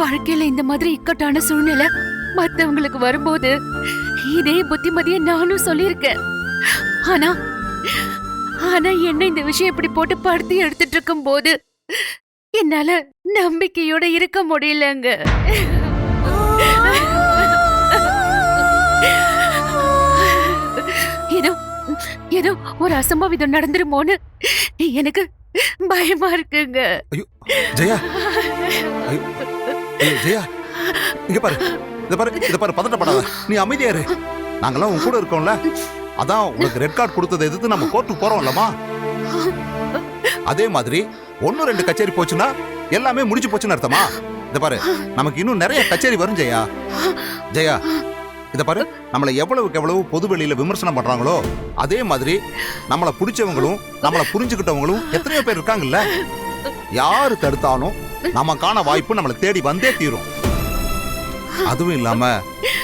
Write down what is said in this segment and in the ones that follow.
வாழ்க்கையில இந்த மாதிரி இக்கட்டான சூழ்நிலை மத்தவங்களுக்கு வரும்போது இதே புத்திமதியை நானும் சொல்லியிருக்கேன். ஆனா ஆனா என்ன இந்த விஷயம் இப்படி போட்டு படுத்தி எடுத்துட்டு இருக்கும் போது என்னால நம்பிக்கையோட இருக்க முடியலங்க. ஏதோ ஏதோ ஒரு அசம்பாவிதம் நடந்துருமோன்னு எனக்கு பயமா இருக்குங்க. ஐயோ ஜெயா, ஐயோ ஐயோ ஜெயா, இங்க பாரு, இத பாரு, பதட்டப்படாத, நீ அமைதியா இரு. நாங்கெல்லாம் உன் கூட இருக்கோம்ல, அதான் உனக்கு ரெட் கார்டு கொடுத்ததை எதிர்த்து நம்ம கோர்ட்டுக்கு போறோம்லமா. அதே மாதிரி 1-2 கச்சேரி போச்சுன்னா எல்லாமே முடிஞ்சு போச்சுன்னு அர்த்தமா? இத பாரு, நமக்கு இன்னும் நிறைய கச்சேரி வரும் ஜெயா. ஜெயா, இத பாரு, நம்மள எவ்வளவுக்கு எவ்வளவு பொது வெளியில விமர்சனம் பண்றாங்களோ அதே மாதிரி நம்மள பிடிச்சவங்களும் நம்மள புரிஞ்சுக்கிட்டவங்களும் எத்தனையோ பேர் இருக்காங்கல்ல. யாரு தடுத்தாலும் நமக்கான வாய்ப்பு நம்மளை தேடி வந்தே தீரும். அதுவும் இல்லாம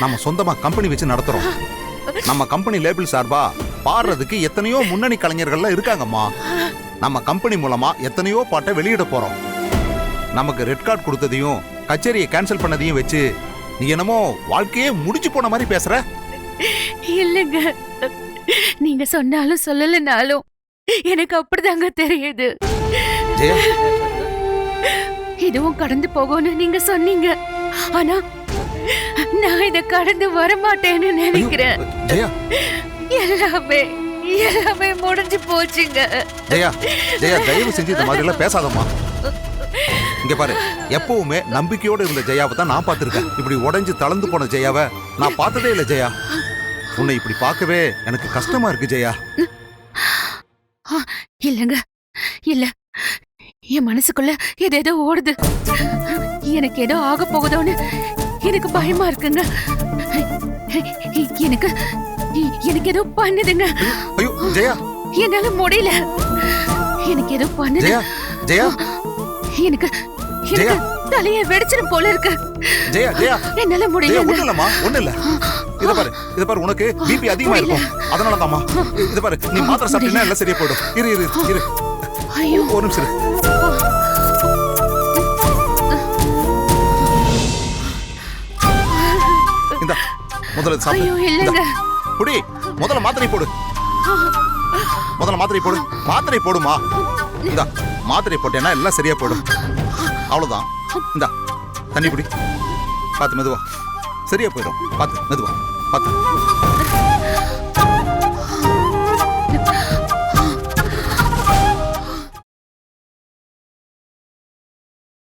நம்ம சொந்தமா கம்பெனி வச்சு நடத்துறோம். நம்ம கம்பெனி லேபிள் சார்பா பாடுறதுக்கு எத்தனையோ முன்னணி கலைஞர்கள்லாம் இருக்காங்கம்மா. நம்ம கம்பெனி மூலமா எத்தனையோ பாட்டை வெளியிட போறோம். நமக்கு ரெட் கார்டு கொடுத்ததையும் கச்சேரியை கேன்சல் பண்ணதையும் வச்சு நீ என்னமோ வாழ்க்கையே முடிஞ்சு போன மாதிரி பேசுற. இல்லங்க, நீங்க சொன்னாலும் சொல்லலனாலும் எனக்கு அப்படிதாங்க தெரியுது. ஜெயா, இதுவும் கடந்து போகும்னு நீங்க சொன்னீங்க. ஆனா நான் இத கடந்து வரமாட்டேன்னு நினைக்கிறேன். ஜெயா, எல்லாமே முடிஞ்சு போச்சுங்க. ஜெயா, ஜெயா, தயவு செஞ்சு இந்த மாதிரி எல்லாம் பேசாதம்மா. இங்க பாரு, எப்பவுமே நம்பிக்கையோட இருந்த ஜெயாவை தான் நான் பார்த்திருக்கேன். இப்படி உடைஞ்சு தளர்ந்து போன ஜெயாவை நான் பார்த்ததே இல்லை ஜெயா. உன்னை இப்படி பார்க்கவே எனக்கு கஷ்டமா இருக்கு ஜெயா. இல்லங்க, இல்ல, என் மனசுக்குள்ள ஏதேதோ ஓடுது. எனக்கு ஏதோ ஆக போகுதோன்னு எனக்கு பயமா இருக்குங்க. எனக்கு எனக்கு ஏதோ பண்ணுதுங்க. ஐயோ ஜெயா, என்னால முடியல. எனக்கு ஏதோ பண்ணுது. ஜெயா, ஜெயா, எனக்கு எனக்கு தலையை வெடிச்சிடும் போல இருக்கு. ஜெயா, ஜெயா, என்னால முடியல. ஒண்ணு இல்லம்மா, ஒண்ணு இல்ல. இத பாரு, உனக்கு பிபி அதிகமா இருக்கும், அதனால தான்மா. இத பாரு, நீ மாத்திரை சாப்பிட்டீங்கன்னா எல்லாம் சரியா போயிடும். இரு. ஐயோ, ஒரு நிமிஷம் இரு. இந்தா, முதல்ல சாப்பிடு. ஐயோ இல்லங்க. குடி, முதல்ல மாத்திரை போடு. மாத்திரை போடுமா. இந்தா, மாத்திரை போட்டேன்னா எல்லாம் சரியா போயிடும். அவ்வளவுதான். இந்தா, தண்ணி குடி. பார்த்து மெதுவா, சரியா போயிடும். பார்த்து மெதுவா, பார்த்து.